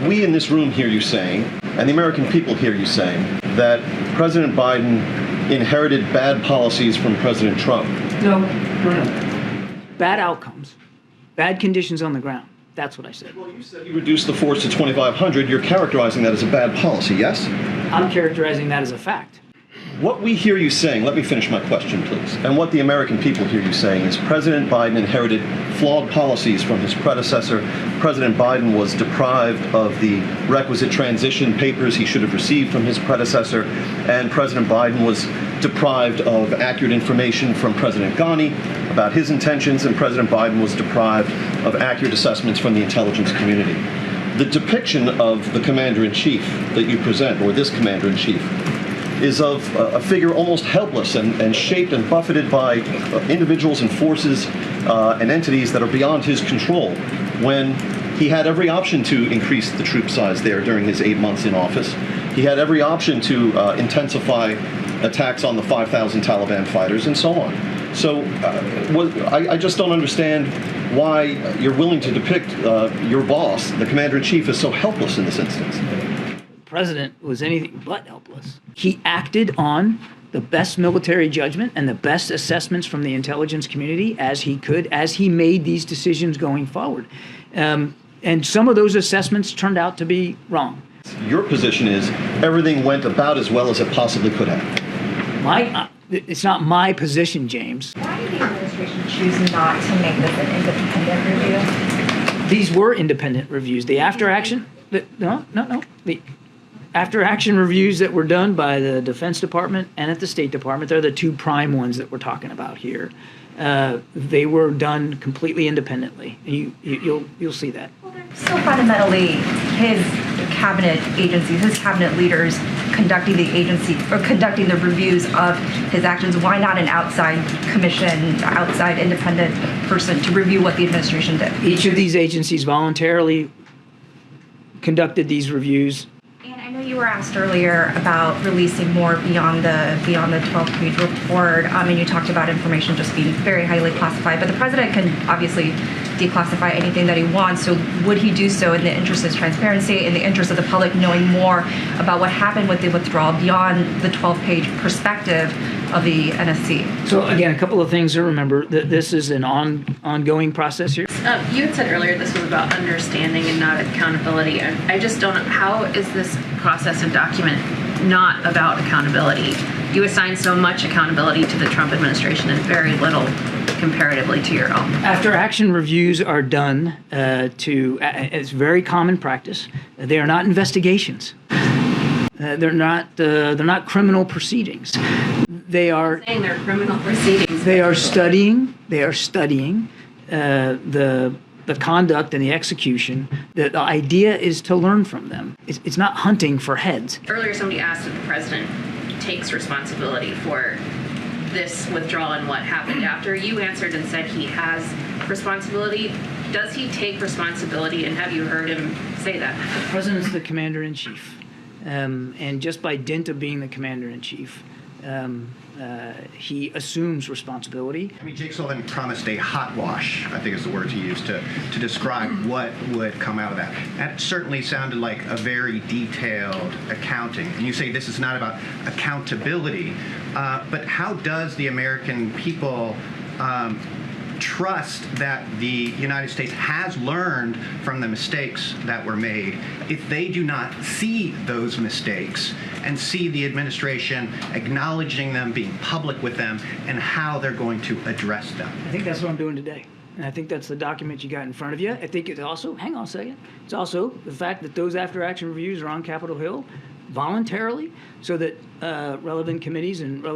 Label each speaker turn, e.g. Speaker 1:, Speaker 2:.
Speaker 1: We in this room hear you saying, and the American people hear you saying, that President Biden inherited bad policies from President Trump.
Speaker 2: No. Bad outcomes, bad conditions on the ground. That's what I said.
Speaker 1: Well, you said you reduced the force to 2,500. You're characterizing that as a bad policy, yes?
Speaker 2: I'm characterizing that as a fact.
Speaker 1: What we hear you saying, let me finish my question, please, and what the American people hear you saying is President Biden inherited flawed policies from his predecessor. President Biden was deprived of the requisite transition papers he should have received from his predecessor, and President Biden was deprived of accurate information from President Ghani about his intentions, and President Biden was deprived of accurate assessments from the intelligence community. The depiction of the commander-in-chief that you present, or this commander-in-chief, is of a figure almost helpless and shaped and buffeted by individuals and forces and entities that are beyond his control, when he had every option to increase the troop size there during his 8 months in office. He had every option to intensify attacks on the 5,000 Taliban fighters and so on. So I just don't understand why you're willing to depict your boss, the commander-in-chief, as so helpless in this instance.
Speaker 2: The president was anything but helpless. He acted on the best military judgment and the best assessments from the intelligence community as he could, as he made these decisions going forward. And some of those assessments turned out to be wrong.
Speaker 1: Your position is everything went about as well as it possibly could have.
Speaker 2: It's not my position, James.
Speaker 3: Why did the administration choose not to make this an independent review?
Speaker 2: These were independent reviews. The after-action, the after-action reviews that were done by the Defense Department and at the State Department, they're the two prime ones that we're talking about here. They were done completely independently. You'll see that.
Speaker 3: Well, they're so fundamentally his cabinet agencies, his cabinet leaders conducting the agency or conducting the reviews of his actions. Why not an outside commission, outside independent person to review what the administration did?
Speaker 2: Each of these agencies voluntarily conducted these reviews.
Speaker 3: And I know you were asked earlier about releasing more beyond the 12-page report, and you talked about information just being very highly classified. But the president can obviously declassify anything that he wants. So would he do so in the interest of transparency, in the interest of the public knowing more about what happened with the withdrawal beyond the 12-page perspective of the NSC?
Speaker 2: So again, a couple of things to remember. That this is an ongoing process here.
Speaker 4: You had said earlier this was about understanding and not accountability. I just don't know, how is this process and document not about accountability? You assign so much accountability to the Trump administration and very little comparatively to your own.
Speaker 2: After action reviews are done, it's very common practice. They are not investigations. They're not criminal proceedings. They are
Speaker 4: saying they're criminal proceedings.
Speaker 2: They are studying. They are studying the conduct and the execution. The idea is to learn from them. It's not hunting for heads.
Speaker 4: Earlier, somebody asked if the president takes responsibility for this withdrawal and what happened after. You answered and said he has responsibility. Does he take responsibility, and have you heard him say that?
Speaker 2: The president's the commander-in-chief, and just by dint of being the commander-in-chief, he assumes responsibility.
Speaker 5: I mean, Jake Sullivan promised a hot wash, I think is the word to use, to describe what would come out of that. That certainly sounded like a very detailed accounting. And you say this is not about accountability, but how does the American people trust that the United States has learned from the mistakes that were made if they do not see those mistakes and see the administration acknowledging them, being public with them, and how they're going to address them?
Speaker 2: I think that's what I'm doing today. And I think that's the document you got in front of you. I think it's also, hang on a second, it's also the fact that those after-action reviews are on Capitol Hill voluntarily so that relevant committees and relevant